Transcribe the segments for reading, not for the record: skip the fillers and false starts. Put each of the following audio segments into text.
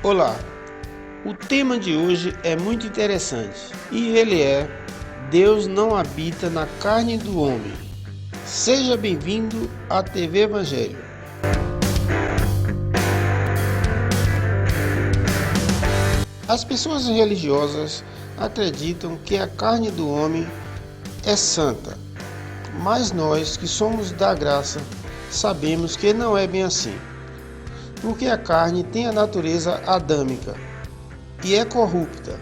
Olá, o tema de hoje é muito interessante e ele é: Deus não habita na carne do homem. Seja bem-vindo à TV Evangelho. As pessoas religiosas acreditam que a carne do homem é santa, mas nós que somos da graça sabemos que não é bem assim. Porque a carne tem a natureza adâmica e é corrupta.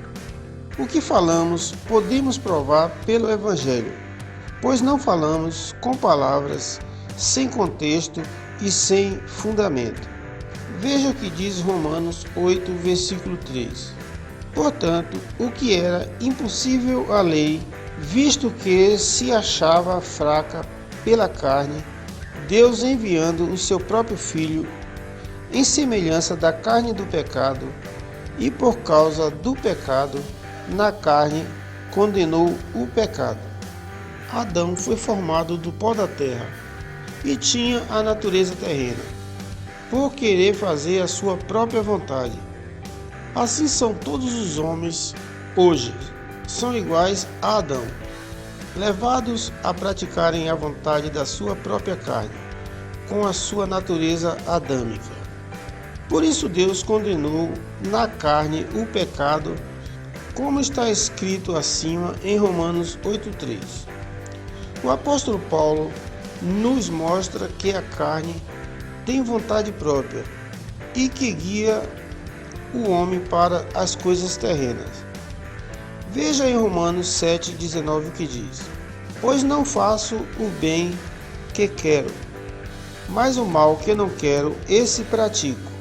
O que falamos podemos provar pelo Evangelho, pois não falamos com palavras sem contexto e sem fundamento. Veja o que diz Romanos 8, versículo 3. Portanto, o que era impossível à lei, visto que se achava fraca pela carne, Deus enviando o seu próprio Filho em semelhança da carne do pecado, e por causa do pecado, na carne, condenou o pecado. Adão foi formado do pó da terra e tinha a natureza terrena, por querer fazer a sua própria vontade. Assim são todos os homens hoje, são iguais a Adão, levados a praticarem a vontade da sua própria carne, com a sua natureza adâmica. Por isso Deus condenou na carne o pecado, como está escrito acima em Romanos 8,3. O apóstolo Paulo nos mostra que a carne tem vontade própria e que guia o homem para as coisas terrenas. Veja em Romanos 7,19 o que diz: Pois não faço o bem que quero, mas o mal que não quero, esse pratico.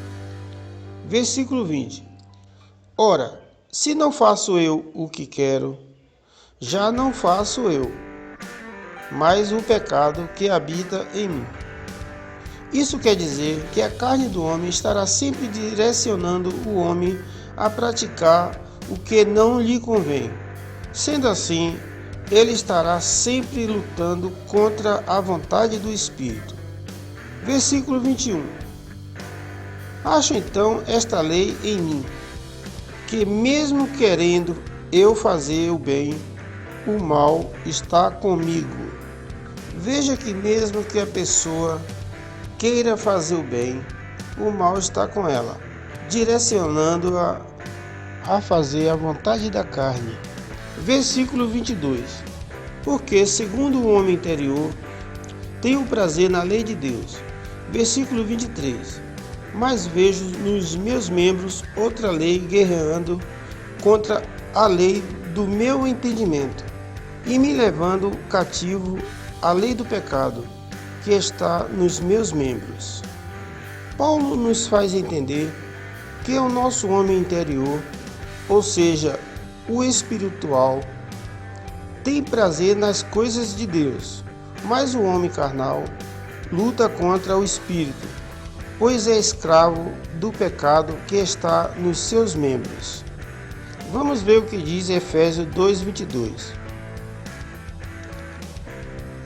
Versículo 20. Ora, se não faço eu o que quero, já não faço eu, mas o pecado que habita em mim. Isso quer dizer que a carne do homem estará sempre direcionando o homem a praticar o que não lhe convém. Sendo assim, ele estará sempre lutando contra a vontade do Espírito. Versículo 21. Acho então esta lei em mim, que mesmo querendo eu fazer o bem, o mal está comigo. Veja que mesmo que a pessoa queira fazer o bem, o mal está com ela, direcionando-a a fazer a vontade da carne. Versículo 22. Porque segundo o homem interior, tenho prazer na lei de Deus. Versículo 23. Mas vejo nos meus membros outra lei guerreando contra a lei do meu entendimento e me levando cativo à lei do pecado que está nos meus membros. Paulo nos faz entender que o nosso homem interior, ou seja, o espiritual, tem prazer nas coisas de Deus, mas o homem carnal luta contra o espírito, pois é escravo do pecado que está nos seus membros. Vamos ver o que diz Efésios 2:22.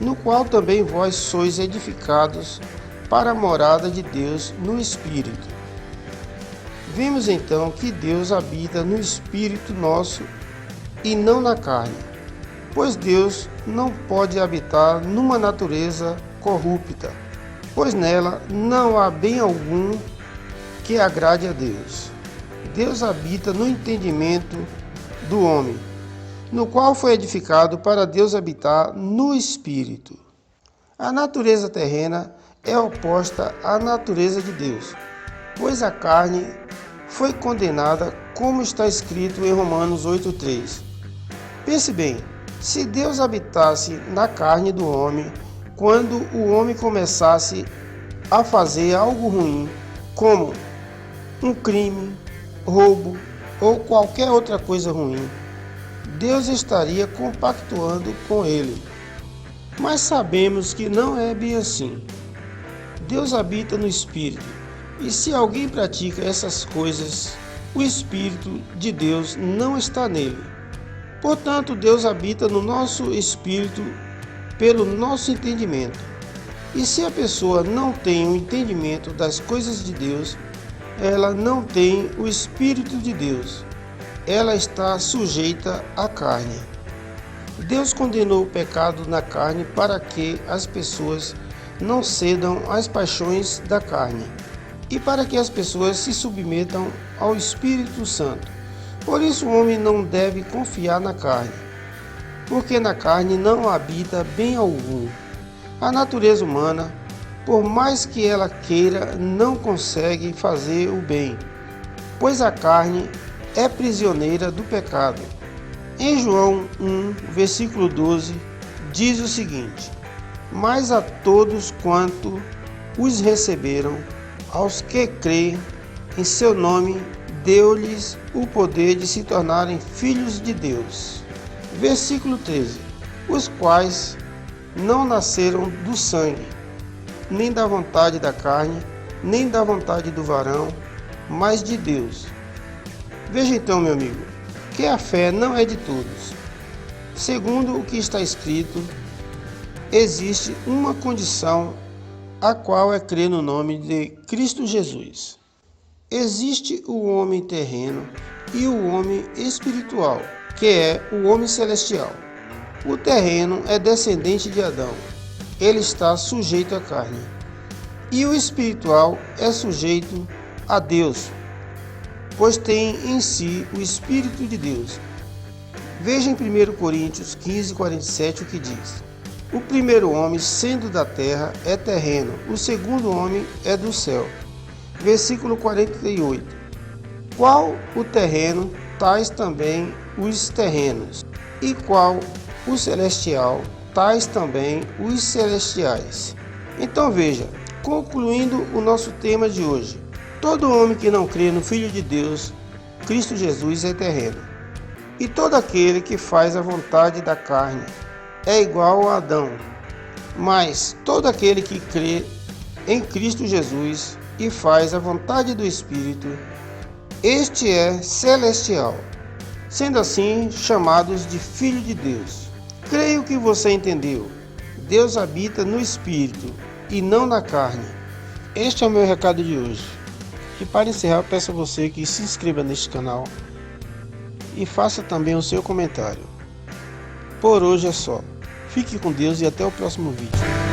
No qual também vós sois edificados para a morada de Deus no Espírito. Vemos então que Deus habita no Espírito nosso e não na carne, pois Deus não pode habitar numa natureza corrupta, pois nela não há bem algum que agrade a Deus. Deus habita no entendimento do homem, no qual foi edificado para Deus habitar no Espírito. A natureza terrena é oposta à natureza de Deus, pois a carne foi condenada, como está escrito em Romanos 8,3. Pense bem, se Deus habitasse na carne do homem, quando o homem começasse a fazer algo ruim, como um crime, roubo ou qualquer outra coisa ruim, Deus estaria compactuando com ele. Mas sabemos que não é bem assim. Deus habita no Espírito, e se alguém pratica essas coisas, o Espírito de Deus não está nele. Portanto, Deus habita no nosso espírito pelo nosso entendimento. E se a pessoa não tem o entendimento das coisas de Deus, ela não tem o Espírito de Deus. Ela está sujeita à carne. Deus condenou o pecado na carne para que as pessoas não cedam às paixões da carne e para que as pessoas se submetam ao Espírito Santo. Por isso o homem não deve confiar na carne, porque na carne não habita bem algum. A natureza humana, por mais que ela queira, não consegue fazer o bem, pois a carne é prisioneira do pecado. Em João 1, versículo 12, diz o seguinte: mas a todos quanto os receberam, aos que creem em seu nome, deu-lhes o poder de se tornarem filhos de Deus. Versículo 13: os quais não nasceram do sangue, nem da vontade da carne, nem da vontade do varão, mas de Deus. Veja então, meu amigo, que a fé não é de todos. Segundo o que está escrito, existe uma condição, a qual é crer no nome de Cristo Jesus. Existe o homem terreno e o homem espiritual, que é o homem celestial. O terreno é descendente de Adão. Ele está sujeito à carne. E o espiritual é sujeito a Deus, pois tem em si o Espírito de Deus. Veja em 1 Coríntios 15, 47 o que diz: o primeiro homem, sendo da terra, é terreno, o segundo homem é do céu. Versículo 48: qual o terreno, tais também os terrenos, e qual o celestial, tais também os celestiais. Então veja, concluindo o nosso tema de hoje, todo homem que não crê no Filho de Deus, Cristo Jesus, é terreno. E todo aquele que faz a vontade da carne é igual a Adão. Mas todo aquele que crê em Cristo Jesus e faz a vontade do Espírito, este é celestial, sendo assim chamados de Filho de Deus. Creio que você entendeu. Deus habita no Espírito e não na carne. Este é o meu recado de hoje. E para encerrar, peço a você que se inscreva neste canal e faça também o seu comentário. Por hoje é só. Fique com Deus e até o próximo vídeo.